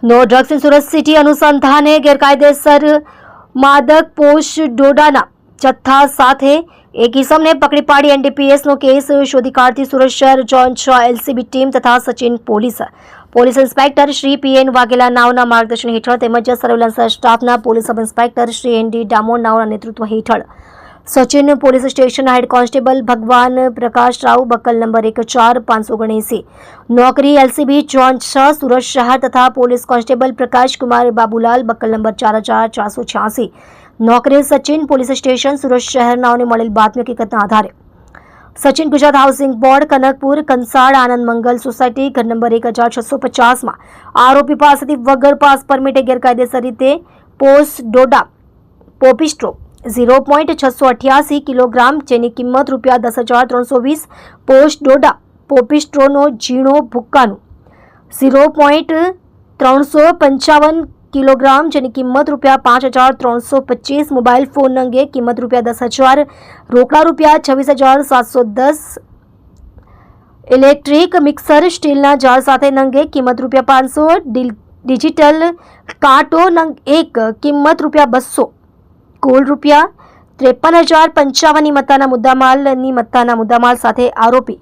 No drugs in Surat city અનુસંધાને ગેરકાયદેસર માદક પોષ ડોડાના જથ્થા સાથે એક ઇસમને પકડી પાડી એનડીપીએસનો કેસ શોધી કાઢતી સુરત શહેર ઝોન 6 એલસીબી ટીમ તથા Sachin police inspector Shri P N Vaghela નાવના માર્ગદર્શન હેઠળ તેમજ સર્વેલન્સ સ્ટાફના police sub inspector Shri N D Damor નાવના નેતૃત્વ હેઠળ સચિન પોલીસ સ્ટેશનના હેડ કોન્સ્ટેબલ ભગવાન પ્રકાશ રાવ બકલ નંબર 14579 નોકરી એલસીબી ઝોન 6 સુરત શહેર તથા પોલીસ કોન્સ્ટેબલ પ્રકાશ કુમાર બાબુલાલ બકલ નંબર 4486 નોકરી સચિન પોલીસ સ્ટેશન સુરત શહેરનાઓને મળેલ બાતમી હકીકતના આધારે સચિન ગુજરાત હાઉસિંગ બોર્ડ કનકપુર કંસાડ આનંદ મંગલ સોસાયટી ઘર નંબર 1650 આરોપી પાસેથી વગર પાસ પરમિટે ગેરકાયદેસર રીતે પોસ ડોડા પોપિસ્ટ્રો 0.688 કિલોગ્રામ જેની કિંમત ₹10,320 પોસ્ટ ડોડા પોપિસ્ટ્રોનો ઝીણો ભુક્કાનું 0.355 કિલોગ્રામ જેની કિંમત ₹5,325 મોબાઈલ ફોન અંગે કિંમત ₹10,000 રોકડા ₹26,710 ઇલેક્ટ્રિક મિક્સર સ્ટીલના જાર સાથે નંગે કિંમત ₹500 ડિજિટલ કાંટો નંગ 1 કિંમત ₹200 કુલ ₹53,055ની મત્તાના મુદ્દામાલ સાથે આરોપી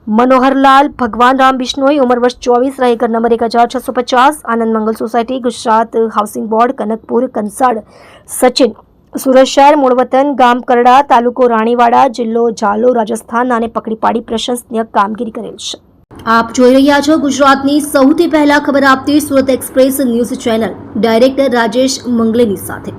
મનોહરલાલ ભગવાન રામ બિશ્નોઈ ઉંમર વર્ષ 24 રહે ઘર number 1650 Anand Mangal society Gujarat housing board Kanakpur Kansad Sachin Surat શહેર મૂળ વતન ગામ કરડા તાલુકો રાણીવાડા જિલ્લો ઝાલોર રાજસ્થાન આને પકડી પાડી પ્રશંસનીય કામગીરી કરેલ છે। આપ જોઈ રહ્યા છો ગુજરાતની સૌથી પહેલા ખબર આપતી Surat express news channel director Rajesh મંગલેની સાથે।